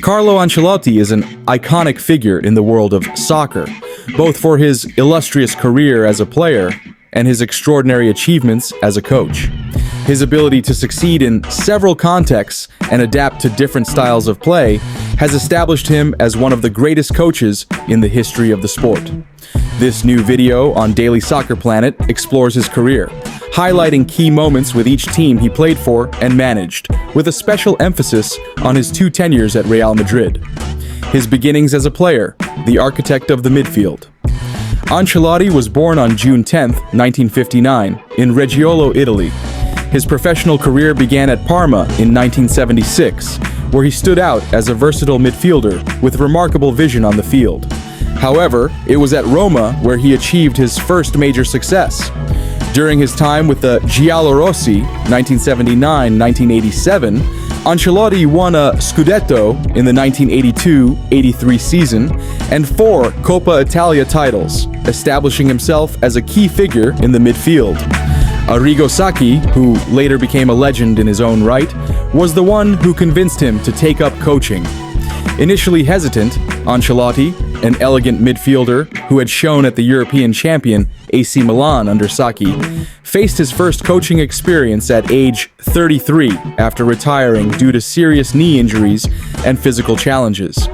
Carlo Ancelotti is an iconic figure in the world of soccer, both for his illustrious career as a player and his extraordinary achievements as a coach. His ability to succeed in several contexts and adapt to different styles of play has established him as one of the greatest coaches in the history of the sport. This new video on Daily Soccer Planet explores his career, highlighting key moments with each team he played for and managed, with a special emphasis on his 2 tenures at Real Madrid. His beginnings as a player, the architect of the midfield. Ancelotti was born on June 10, 1959, in Reggiolo, Italy. His professional career began at Parma in 1976, where he stood out as a versatile midfielder with remarkable vision on the field. However, it was at Roma where he achieved his first major success. During his time with the Giallorossi, 1979-1987, Ancelotti won a Scudetto in the 1982-83 season and 4 Coppa Italia titles, establishing himself as a key figure in the midfield. Arrigo Sacchi, who later became a legend in his own right, was the one who convinced him to take up coaching. Initially hesitant, Ancelotti, an elegant midfielder who had shown at the European champion AC Milan under Sacchi, faced his first coaching experience at age 33 after retiring due to serious knee injuries and physical challenges.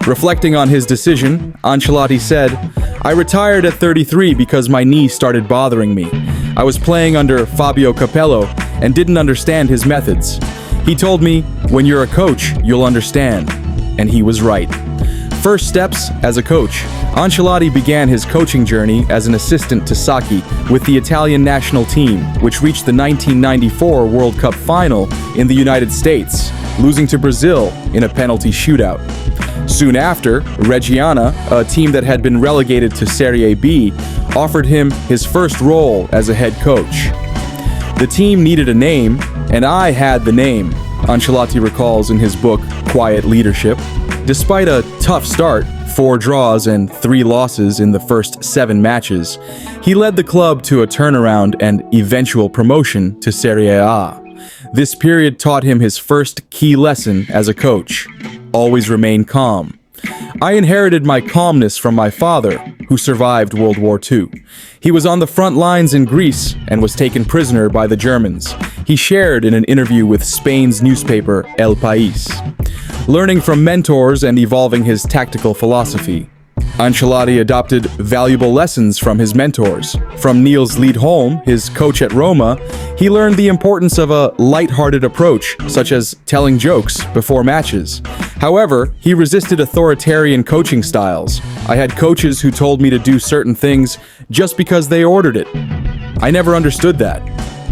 Reflecting on his decision, Ancelotti said, "I retired at 33 because my knee started bothering me. I was playing under Fabio Capello and didn't understand his methods. He told me, 'When you're a coach, you'll understand.' And he was right." First steps as a coach. Ancelotti began his coaching journey as an assistant to Sacchi with the Italian national team, which reached the 1994 World Cup final in the United States, losing to Brazil in a penalty shootout. Soon after, Reggiana, a team that had been relegated to Serie B, offered him his first role as a head coach. The team needed a name, and I had the name, Ancelotti recalls in his book, Quiet Leadership. Despite a tough start, 4 draws and 3 losses in the first 7 matches, he led the club to a turnaround and eventual promotion to Serie A. This period taught him his first key lesson as a coach: always remain calm. I inherited my calmness from my father, who survived World War II. He was on the front lines in Greece and was taken prisoner by the Germans. He shared in an interview with Spain's newspaper El País. Learning from mentors and evolving his tactical philosophy, Ancelotti adopted valuable lessons from his mentors. From Niels Lidholm, his coach at Roma, he learned the importance of a light-hearted approach, such as telling jokes before matches. However, he resisted authoritarian coaching styles. "I had coaches who told me to do certain things just because they ordered it. I never understood that.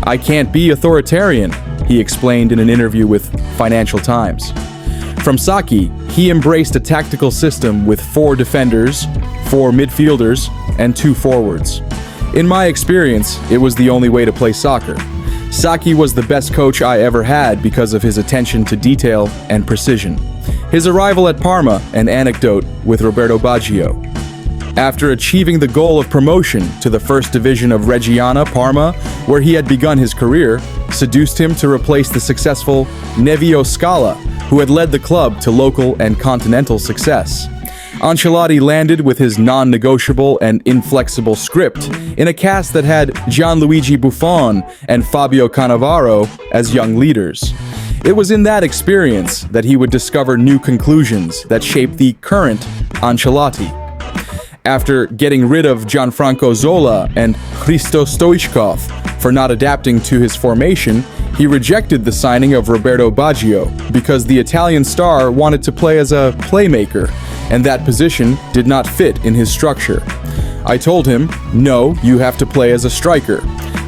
I can't be authoritarian," he explained in an interview with Financial Times. From Sacchi, he embraced a tactical system with 4 defenders, 4 midfielders, and 2 forwards. In my experience, it was the only way to play soccer. Sacchi was the best coach I ever had because of his attention to detail and precision. His arrival at Parma, an anecdote with Roberto Baggio. After achieving the goal of promotion to the first division of Reggiana, Parma, where he had begun his career, seduced him to replace the successful Nevio Scala, who had led the club to local and continental success. Ancelotti landed with his non-negotiable and inflexible script in a cast that had Gianluigi Buffon and Fabio Cannavaro as young leaders. It was in that experience that he would discover new conclusions that shaped the current Ancelotti. After getting rid of Gianfranco Zola and Hristo Stoichkov for not adapting to his formation, he rejected the signing of Roberto Baggio because the Italian star wanted to play as a playmaker, and that position did not fit in his structure. I told him, "No, you have to play as a striker."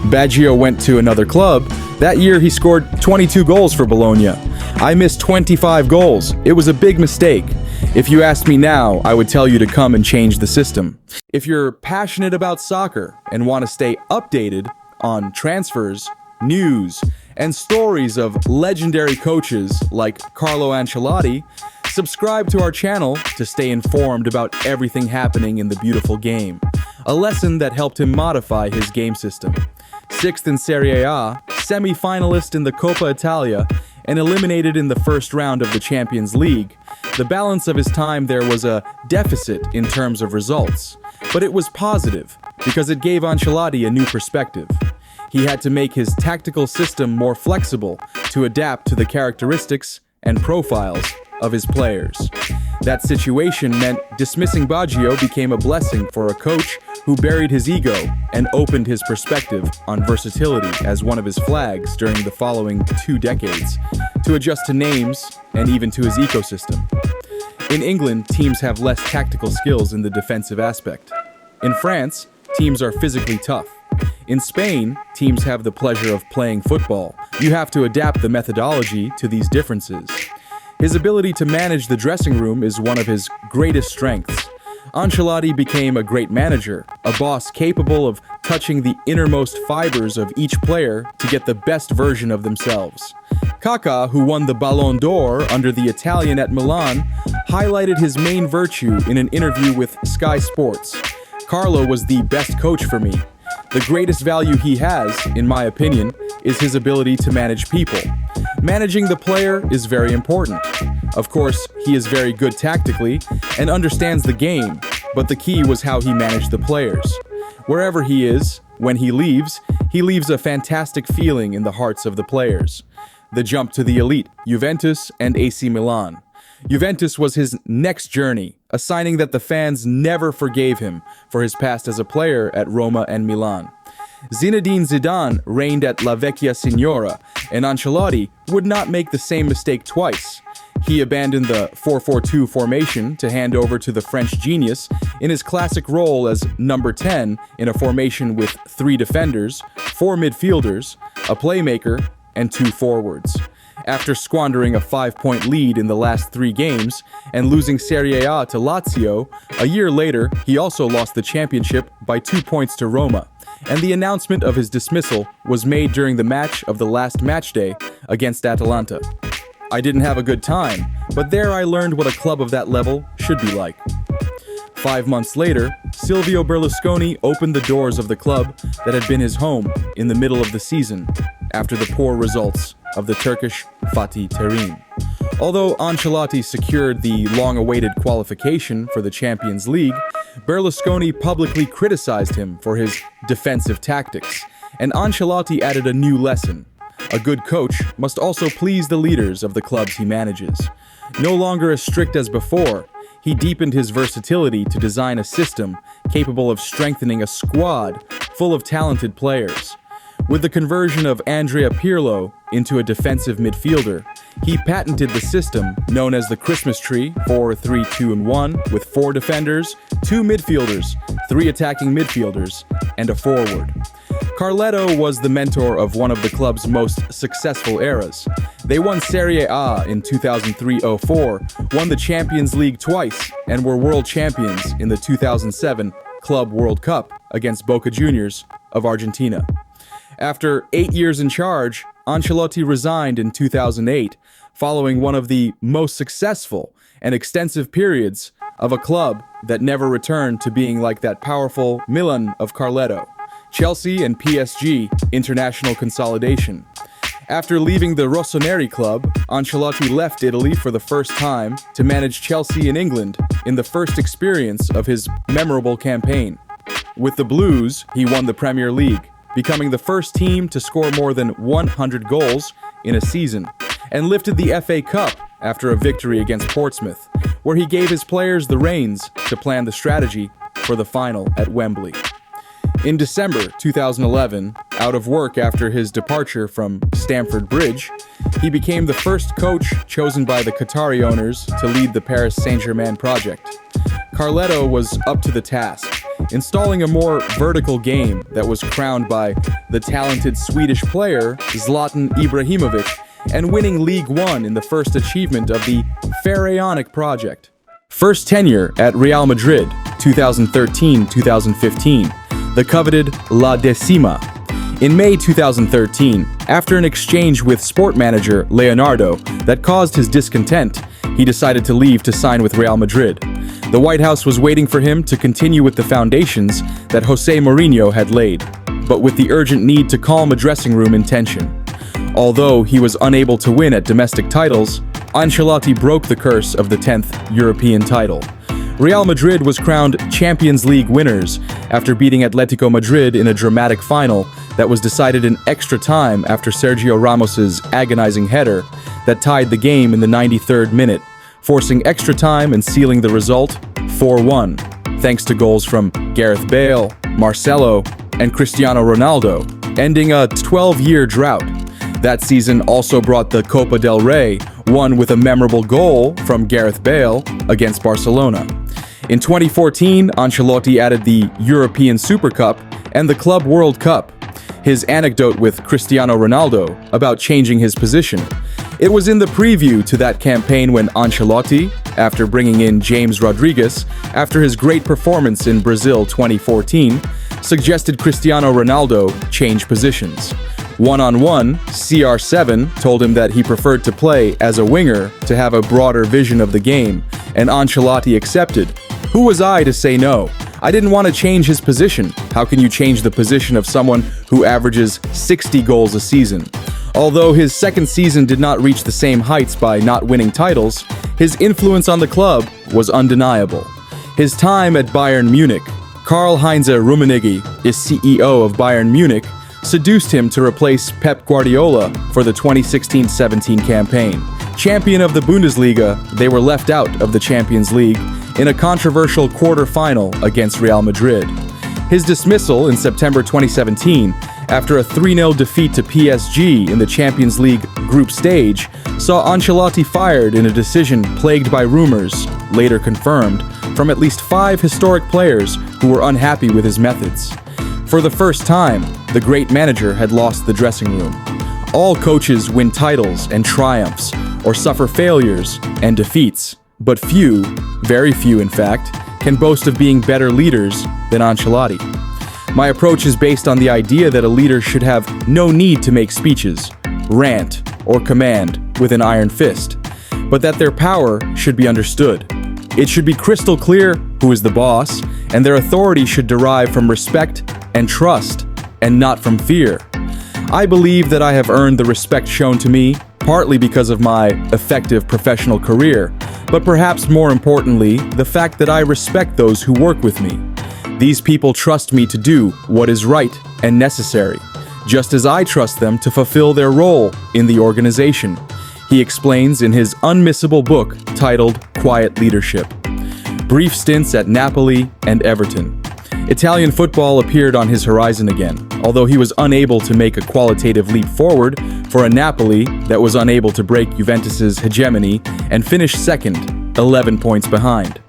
Baggio went to another club. That year he scored 22 goals for Bologna. I missed 25 goals. It was a big mistake. If you asked me now, I would tell you to come and change the system. If you're passionate about soccer and want to stay updated on transfers, news, and stories of legendary coaches like Carlo Ancelotti, subscribe to our channel to stay informed about everything happening in the beautiful game. A lesson that helped him modify his game system. 6th in Serie A, semi-finalist in the Coppa Italia, and eliminated in the first round of the Champions League, the balance of his time there was a deficit in terms of results. But it was positive, because it gave Ancelotti a new perspective. He had to make his tactical system more flexible to adapt to the characteristics and profiles of his players. That situation meant dismissing Baggio became a blessing for a coach who buried his ego and opened his perspective on versatility as one of his flags during the following 2 decades, to adjust to names and even to his ecosystem. In England, teams have less tactical skills in the defensive aspect. In France, teams are physically tough. In Spain, teams have the pleasure of playing football. You have to adapt the methodology to these differences. His ability to manage the dressing room is one of his greatest strengths. Ancelotti became a great manager, a boss capable of touching the innermost fibers of each player to get the best version of themselves. Kaká, who won the Ballon d'Or under the Italian at Milan, highlighted his main virtue in an interview with Sky Sports. Carlo was the best coach for me. The greatest value he has, in my opinion, is his ability to manage people. Managing the player is very important. Of course, he is very good tactically and understands the game, but the key was how he managed the players. Wherever he is, when he leaves a fantastic feeling in the hearts of the players. The jump to the elite, Juventus and AC Milan. Juventus was his next journey, a signing that the fans never forgave him for his past as a player at Roma and Milan. Zinedine Zidane reigned at La Vecchia Signora, and Ancelotti would not make the same mistake twice. He abandoned the 4-4-2 formation to hand over to the French genius in his classic role as number 10 in a formation with 3 defenders, 4 midfielders, a playmaker, and 2 forwards. After squandering a 5-point lead in the last 3 games and losing Serie A to Lazio, a year later he also lost the championship by 2 points to Roma, and the announcement of his dismissal was made during the match of the last matchday against Atalanta. I didn't have a good time, but there I learned what a club of that level should be like. 5 months later, Silvio Berlusconi opened the doors of the club that had been his home in the middle of the season after the poor results of the Turkish Fatih Terim. Although Ancelotti secured the long-awaited qualification for the Champions League, Berlusconi publicly criticized him for his defensive tactics, and Ancelotti added a new lesson. A good coach must also please the leaders of the clubs he manages. No longer as strict as before, he deepened his versatility to design a system capable of strengthening a squad full of talented players. With the conversion of Andrea Pirlo into a defensive midfielder, he patented the system known as the Christmas tree, 4-3-2-1, with 4 defenders, 2 midfielders, 3 attacking midfielders, and a forward. Carletto was the mentor of one of the club's most successful eras. They won Serie A in 2003-04, won the Champions League twice, and were world champions in the 2007 Club World Cup against Boca Juniors of Argentina. After 8 years in charge, Ancelotti resigned in 2008, following one of the most successful and extensive periods of a club that never returned to being like that powerful Milan of Carletto. Chelsea and PSG international consolidation. After leaving the Rossoneri club, Ancelotti left Italy for the first time to manage Chelsea in England in the first experience of his memorable campaign. With the Blues, he won the Premier League, becoming the first team to score more than 100 goals in a season, and lifted the FA Cup after a victory against Portsmouth, where he gave his players the reins to plan the strategy for the final at Wembley. In December 2011, out of work after his departure from Stamford Bridge, he became the first coach chosen by the Qatari owners to lead the Paris Saint-Germain project. Carletto was up to the task, installing a more vertical game that was crowned by the talented Swedish player Zlatan Ibrahimovic and winning League One in the first achievement of the Pharaonic project. First tenure at Real Madrid, 2013-2015, the coveted La Decima. In May 2013, after an exchange with sport manager Leonardo that caused his discontent, he decided to leave to sign with Real Madrid. The White House was waiting for him to continue with the foundations that Jose Mourinho had laid, but with the urgent need to calm a dressing room in tension. Although he was unable to win at domestic titles, Ancelotti broke the curse of the 10th European title. Real Madrid was crowned Champions League winners after beating Atletico Madrid in a dramatic final that was decided in extra time after Sergio Ramos's agonizing header that tied the game in the 93rd minute, forcing extra time and sealing the result 4-1, thanks to goals from Gareth Bale, Marcelo, and Cristiano Ronaldo, ending a 12-year drought. That season also brought the Copa del Rey, won with a memorable goal from Gareth Bale against Barcelona. In 2014, Ancelotti added the European Super Cup and the Club World Cup. His anecdote with Cristiano Ronaldo about changing his position. It was in the preview to that campaign when Ancelotti, after bringing in James Rodriguez after his great performance in Brazil 2014, suggested Cristiano Ronaldo change positions. One-on-one, CR7 told him that he preferred to play as a winger to have a broader vision of the game, and Ancelotti accepted. Who was I to say no? I didn't want to change his position. How can you change the position of someone who averages 60 goals a season? Although his second season did not reach the same heights by not winning titles, his influence on the club was undeniable. His time at Bayern Munich, Karl-Heinz Rummenigge is CEO of Bayern Munich, seduced him to replace Pep Guardiola for the 2016-17 campaign. Champion of the Bundesliga, they were left out of the Champions League in a controversial quarter-final against Real Madrid. His dismissal in September 2017, after a 3-0 defeat to PSG in the Champions League group stage, saw Ancelotti fired in a decision plagued by rumors, later confirmed, from at least 5 historic players who were unhappy with his methods. For the first time, the great manager had lost the dressing room. All coaches win titles and triumphs, or suffer failures and defeats, but few, very few in fact, can boast of being better leaders than Ancelotti. My approach is based on the idea that a leader should have no need to make speeches, rant, or command with an iron fist, but that their power should be understood. It should be crystal clear who is the boss, and their authority should derive from respect and trust, and not from fear. I believe that I have earned the respect shown to me, partly because of my effective professional career, but perhaps more importantly, the fact that I respect those who work with me. These people trust me to do what is right and necessary, just as I trust them to fulfill their role in the organization, he explains in his unmissable book titled Quiet Leadership. Brief stints at Napoli and Everton. Italian football appeared on his horizon again, although he was unable to make a qualitative leap forward for a Napoli that was unable to break Juventus's hegemony and finish second, 11 points behind.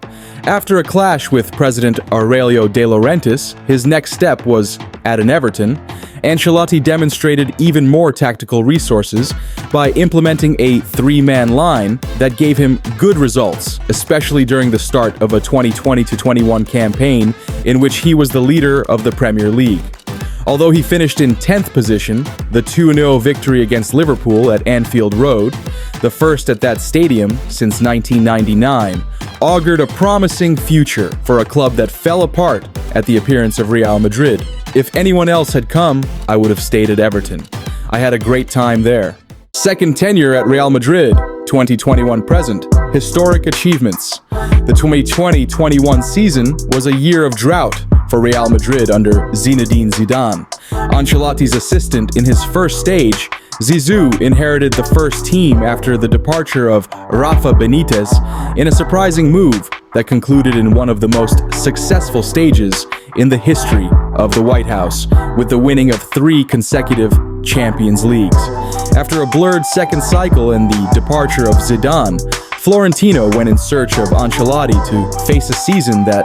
After a clash with President Aurelio De Laurentiis, his next step was, at an Everton, Ancelotti demonstrated even more tactical resources by implementing a 3-man line that gave him good results, especially during the start of a 2020-21 campaign in which he was the leader of the Premier League. Although he finished in 10th position, the 2-0 victory against Liverpool at Anfield Road, the first at that stadium since 1999, augured a promising future for a club that fell apart at the appearance of Real Madrid. If anyone else had come, I would have stayed at Everton. I had a great time there. Second tenure at Real Madrid, 2021 present. Historic achievements. The 2020-21 season was a year of drought for Real Madrid under Zinedine Zidane. Ancelotti's assistant in his first stage, Zizou inherited the first team after the departure of Rafa Benitez in a surprising move that concluded in one of the most successful stages in the history of the White House, with the winning of 3 consecutive Champions Leagues. After a blurred second cycle and the departure of Zidane, Florentino went in search of Ancelotti to face a season that,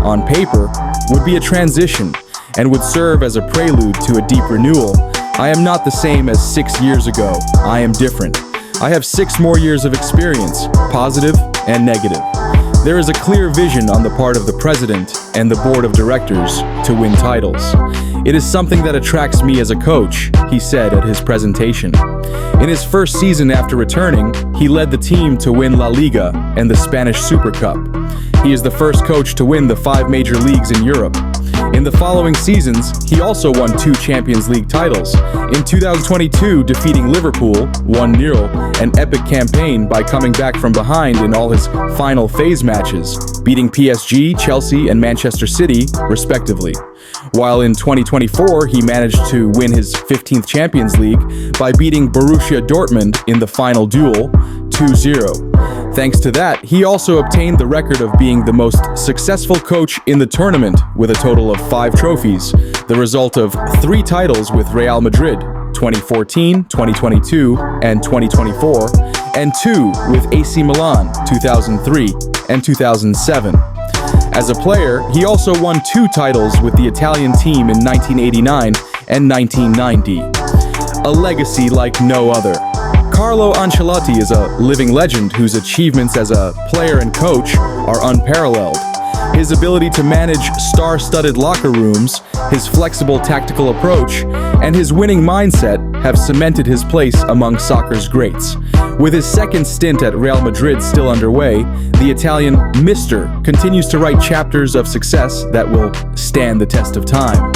on paper, would be a transition and would serve as a prelude to a deep renewal. I am not the same as 6 years ago. I am different. I have 6 more years of experience, positive and negative. There is a clear vision on the part of the president and the board of directors to win titles. It is something that attracts me as a coach, he said at his presentation. In his first season after returning, he led the team to win La Liga and the Spanish Super Cup. He is the first coach to win the 5 major leagues in Europe. In the following seasons, he also won 2 Champions League titles. In 2022, defeating Liverpool 1-0, an epic campaign by coming back from behind in all his final phase matches, beating PSG, Chelsea, and Manchester City, respectively. While in 2024, he managed to win his 15th Champions League by beating Borussia Dortmund in the final duel 2-0. Thanks to that, he also obtained the record of being the most successful coach in the tournament with a total of 5 trophies, the result of 3 titles with Real Madrid, 2014, 2022, and 2024, and 2 with AC Milan, 2003 and 2007. As a player, he also won 2 titles with the Italian team in 1989 and 1990. A legacy like no other. Carlo Ancelotti is a living legend whose achievements as a player and coach are unparalleled. His ability to manage star-studded locker rooms, his flexible tactical approach, and his winning mindset have cemented his place among soccer's greats. With his second stint at Real Madrid still underway, the Italian Mr. continues to write chapters of success that will stand the test of time.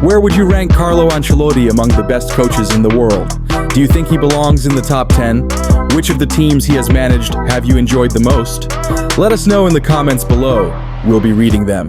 Where would you rank Carlo Ancelotti among the best coaches in the world? Do you think he belongs in the top 10? Which of the teams he has managed have you enjoyed the most? Let us know in the comments below. We'll be reading them.